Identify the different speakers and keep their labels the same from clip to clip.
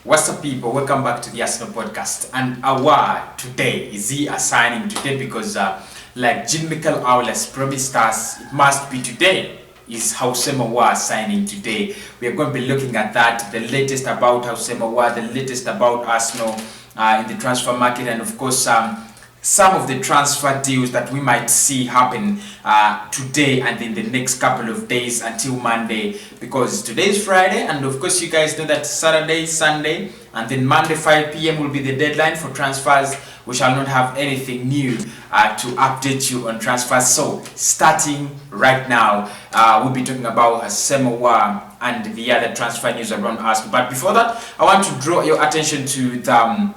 Speaker 1: What's up, people? Welcome back to the Arsenal podcast. And Aouar today, is he assigning today? Because like Jean-Michel Aulas promised us, it must be today. Is Houssem Aouar signing today? We are going to be looking at that, the latest about Houssem Aouar, the latest about Arsenal in the transfer market, and of course some of the transfer deals that we might see happen today and in the next couple of days until Monday, because today is Friday, and of course you guys know that Saturday, Sunday, and then Monday 5 p.m. will be the deadline for transfers. We shall not have anything new to update you on transfers. So starting right now, we'll be talking about Houssem Aouar and the other transfer news around Arsenal. But before that, I want to draw your attention to the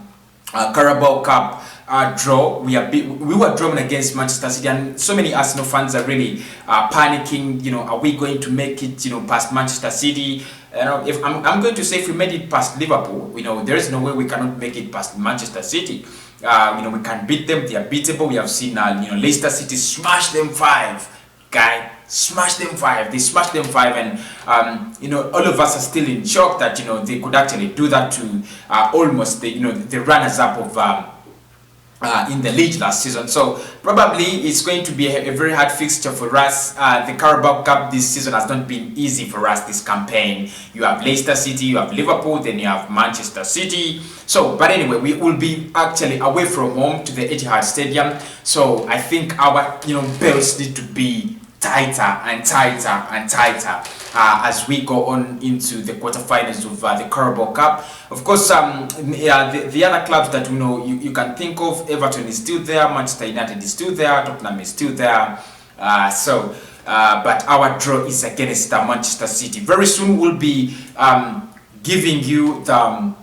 Speaker 1: Carabao Cup draw. We were drawn against Manchester City, and so many Arsenal fans are really panicking. You know, are we going to make it? You know, past Manchester City? You know, if I'm going to say if we made it past Liverpool, you know, there is no way we cannot make it past Manchester City. You know, we can beat them. They are beatable. We have seen, you know, Leicester City smash them 5. Guy, smash them 5. They smashed them 5, and you know, all of us are still in shock that, you know, they could actually do that to almost the, you know, the runners-up of in the league last season. So probably it's going to be a very hard fixture for us. The Carabao Cup this season has not been easy for us this campaign. You have Leicester City, you have Liverpool, then you have Manchester City. So, but anyway, we will be actually away from home to the Etihad Stadium. So I think our, you know, belts need to be tighter and tighter and tighter as we go on into the quarterfinals of the Carabao Cup. Of course, the other clubs that, you know, you can think of, Everton is still there, Manchester United is still there, Tottenham is still there. But our draw is against Manchester City. Very soon we'll be giving you the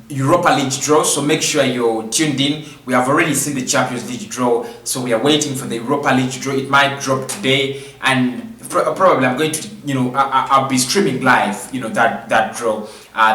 Speaker 1: Europa League draw, so make sure you're tuned in. We have already seen the Champions League draw, so we are waiting for the Europa League draw. It might drop today, and probably I'm going to, you know, I'll be streaming live, you know, that draw,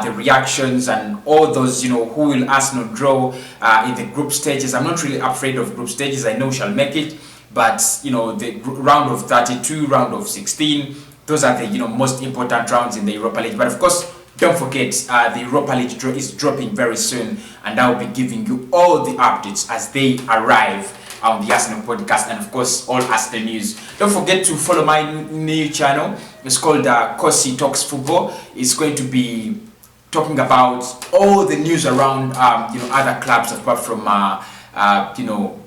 Speaker 1: the reactions and all those, you know, who will Arsenal draw in the group stages. I'm not really afraid of group stages. I know we shall make it, but you know, the round of 32, round of 16, those are the, you know, most important rounds in the Europa League. But of course, don't forget, the Europa League draw is dropping very soon, and I will be giving you all the updates as they arrive on the Arsenal podcast, and of course all Arsenal news. Don't forget to follow my new channel. It's called TROOPZ Football. It's going to be talking about all the news around you know, other clubs apart from you know,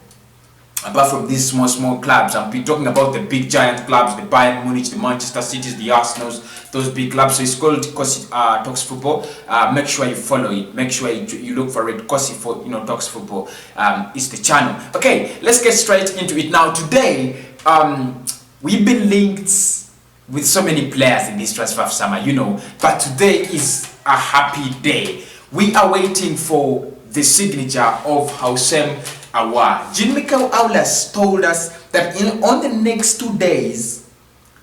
Speaker 1: apart from these small clubs. I'll be talking about the big giant clubs, the Bayern Munich, the Manchester Cities, the Arsenals, those big clubs. So it's called TROOPZ Football. Make sure you follow it. Make sure you look for it. TROOPZ Football. It's the channel. Okay, let's get straight into it now. Today, we've been linked with so many players in this transfer summer, you know, but today is a happy day. We are waiting for the signature of Houssem Aouar. Jean-Michel Aulas told us that on the next 2 days,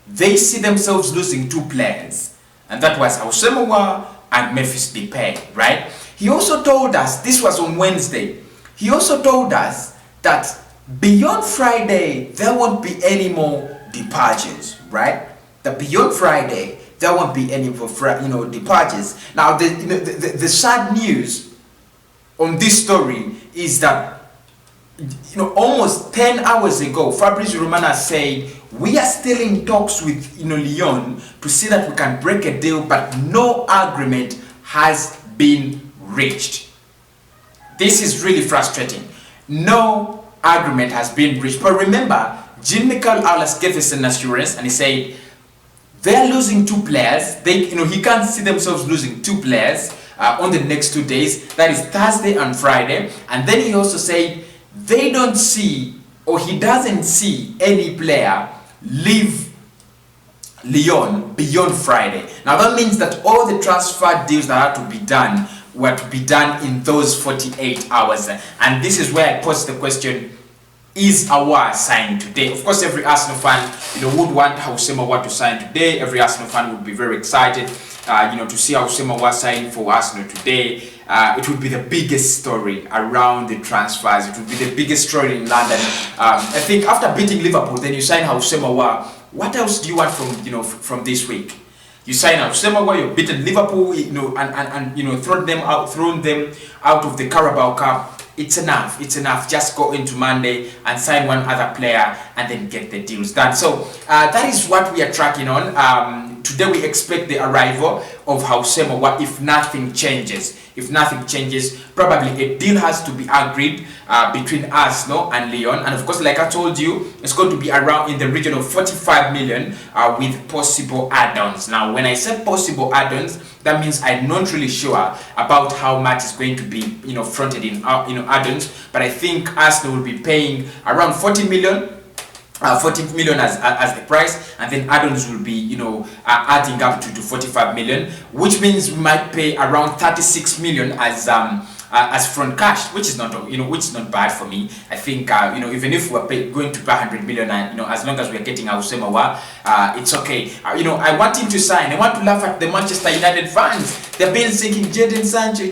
Speaker 1: they see themselves losing 2 players, and that was Houssem Aouar and Memphis Depay, right? He also told us, this was on Wednesday, he also told us that beyond Friday, there won't be any more departures, right? That beyond Friday, there won't be any more, you know, departures. Now, the sad news on this story is that, you know, almost 10 hours ago, Fabrizio Romano said we are still in talks with, you know, Lyon to see that we can break a deal, but no agreement has been reached. This is really frustrating. No agreement has been reached. But remember, Jean-Michel Aulas gave us an assurance, and he said they're losing 2 players. They, you know, he can't see themselves losing 2 players on the next 2 days. That is Thursday and Friday. And then he also said they don't see, or he doesn't see, any player leave Lyon beyond Friday. Now that means that all the transfer deals that had to be done were to be done in those 48 hours. And this is where I pose the question, is Aouar signed today? Of course, every Arsenal fan, you know, would want Houssem Aouar to sign today. Every Arsenal fan would be very excited, you know, to see Houssem Aouar sign for Arsenal today. It would be the biggest story around the transfers. It would be the biggest story in London. I think after beating Liverpool, then you sign Houssem Aouar. What else do you want from, you know, from this week? You sign Houssem Aouar, you've beaten Liverpool, and thrown them out of the Carabao Cup. It's enough. It's enough. Just go into Monday and sign one other player and then get the deals done. So that is what we are tracking on. Today we expect the arrival of Houssem Aouar if nothing changes. If nothing changes, probably a deal has to be agreed between Arsenal and Lyon. And of course, like I told you, it's going to be around in the region of 45 million with possible add-ons. Now, when I say possible add-ons, that means I'm not really sure about how much is going to be, fronted in, add-ons. But I think Arsenal will be paying around 40 million. 40 million as the price, and then add-ons will be adding up to 45 million, which means we might pay around 36 million as front cash, which is not bad for me. I think even if we're going to pay 100 million, and as long as we're getting Houssem Aouar, it's okay. I want him to sign. I want to laugh at the Manchester United fans. They've been singing Jadon Sancho,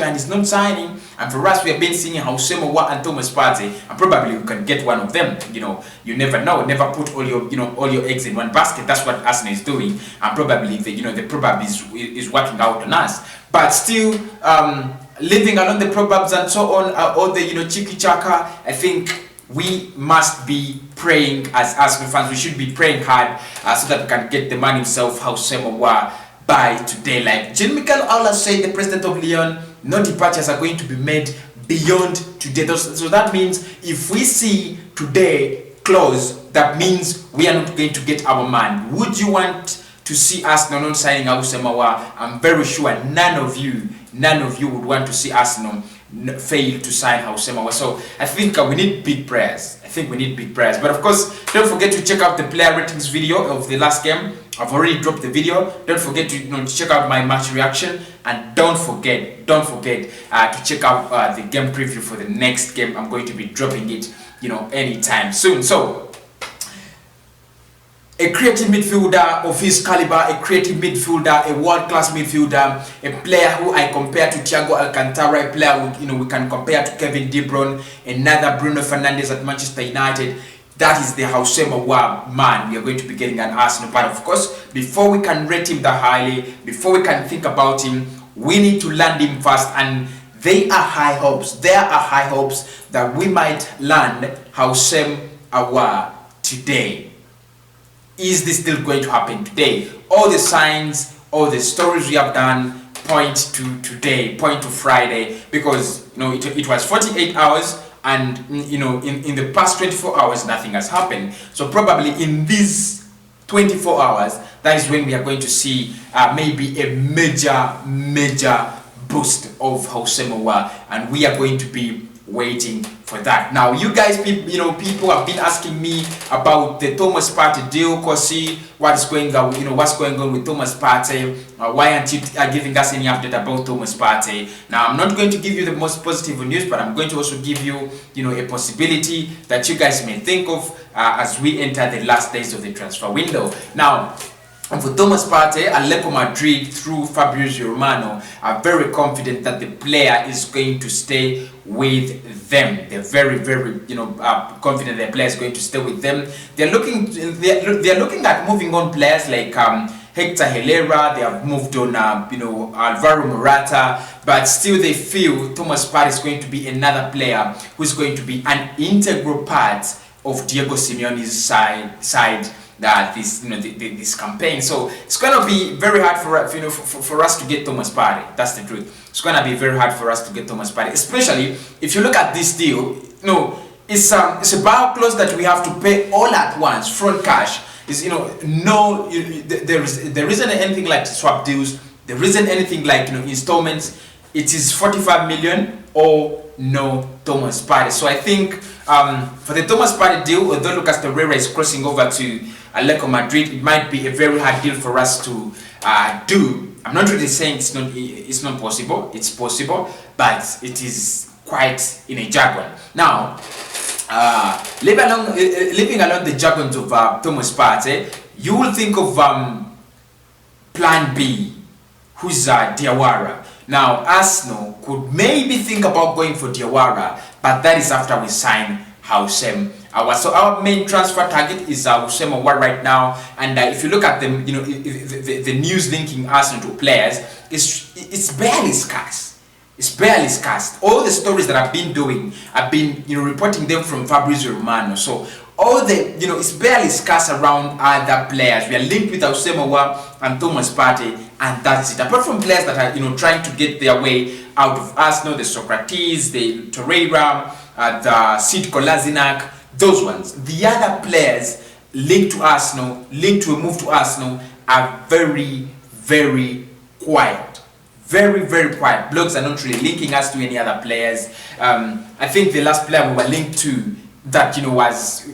Speaker 1: and he's not signing. And for us, we have been singing Houssem Aouar and Thomas Partey, and probably we can get one of them. You never know. Never put all your eggs in one basket. That's what Arsenal is doing, and probably the probably is working out on us. But still, living along the proverbs and so on, all the chiki chaka, I think we must be praying as Arsenal fans. We should be praying hard so that we can get the man himself, Houssem Aouar, by today. Like Jean-Michel Aulas said, the president of Lyon, no departures are going to be made beyond today. So that means if we see today close, that means we are not going to get our man. Would you want to see Arsenal not signing Houssem Aouar? I'm very sure none of you would want to see Arsenal fail to sign Houssem Aouar. So I think we need big prayers. But of course, don't forget to check out the player ratings video of the last game. I've already dropped the video. Don't forget to check out my match reaction, and don't forget to check out the game preview for the next game. I'm going to be dropping it anytime soon. So a creative midfielder of his caliber, a creative midfielder, a world-class midfielder, a player who I compare to Thiago Alcantara, a player who we can compare to Kevin De Bruyne, another Bruno Fernandes at Manchester United. That is the Houssem Aouar man we are going to be getting an Arsenal. But of course, before we can rate him that highly, before we can think about him, we need to land him first. And there are high hopes that we might land Houssem Aouar today. Is this still going to happen today? All the signs, all the stories we have done point to today, point to Friday, because it was 48 hours, and in the past 24 hours nothing has happened. So probably in these 24 hours, that is when we are going to see maybe a major boost of Houssem Aouar, and we are going to be waiting for that. Now, you guys, people have been asking me about the Thomas Partey deal. Kosi, what's going on with Thomas Partey? Why aren't you giving us any update about Thomas Partey? Now, I'm not going to give you the most positive news, but I'm going to also give you, a possibility that you guys may think of as we enter the last days of the transfer window. Now, for Thomas Partey, Atletico Madrid through Fabrizio Romano are very confident that the player is going to stay with them. They're very confident the player is going to stay with them. They're looking at moving on players like Hector Herrera. They have moved on Alvaro Morata, but still they feel Thomas Partey is going to be another player who's going to be an integral part of Diego Simeone's side. This campaign. So it's going to be very hard for us to get Thomas Partey. That's the truth. It's going to be very hard for us to get Thomas Partey, especially if you look at this deal. It's a buyout clause that we have to pay all at once, front cash. There isn't anything like swap deals. There isn't anything like installments. It is 45 million or no Thomas Partey. So I think for the Thomas Partey deal, although Lucas Torreira is crossing over to Atletico Madrid, it might be a very hard deal for us to do. I'm not really saying it's not possible. It's possible, but it is quite in a jargon. Now, living along the jargons of Thomas Partey, you will think of Plan B, who's Diawara. Now, Arsenal could maybe think about going for Diawara, but that is after we sign Houssem So our main transfer target is Houssem Aouar right now, and if you look at them, the news linking Arsenal to players, it's barely scarce. It's barely scarce. All the stories that I've been doing, I've been reporting them from Fabrizio Romano. So all the it's barely scarce around other players. We are linked with Houssem Aouar and Thomas Partey, and that's it. Apart from players that are trying to get their way out of Arsenal, the Socrates, the Torreira, the Sid Kolasinac, those ones. The other players linked to Arsenal, linked to a move to Arsenal, are very, very quiet. Very, very quiet. Blogs are not really linking us to any other players. I think the last player we were linked to that was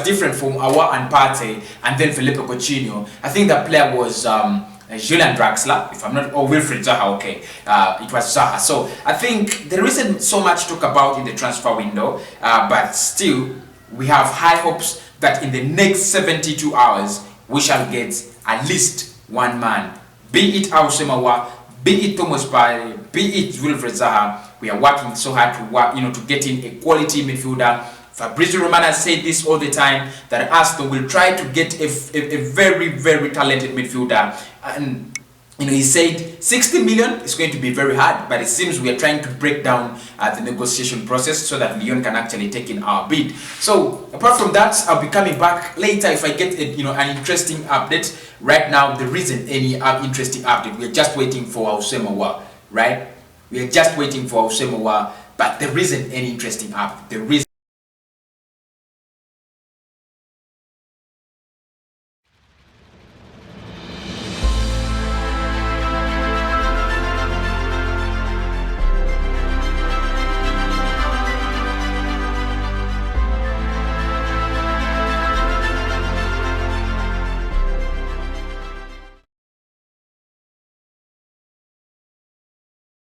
Speaker 1: different from Aouar and Partey, and then Felipe Coutinho. I think that player was Julian Draxler, if I'm not, or Wilfried Zaha. Okay, it was Zaha. So I think there isn't so much to talk about in the transfer window, but still we have high hopes that in the next 72 hours we shall get at least one man, be it Houssem Aouar, be it Thomas Partey, be it Wilfried Zaha. We are working so hard to get in a quality midfielder. Fabrizio Romano has said this all the time, that Arsenal will try to get a very, very talented midfielder. And he said 60 million is going to be very hard, but it seems we are trying to break down the negotiation process so that Lyon can actually take in our bid. So apart from that, I'll be coming back later if I get an interesting update. Right now there isn't any interesting update. We're just waiting for Houssem Aouar, right? We are just waiting for Houssem Aouar, but there isn't any interesting update.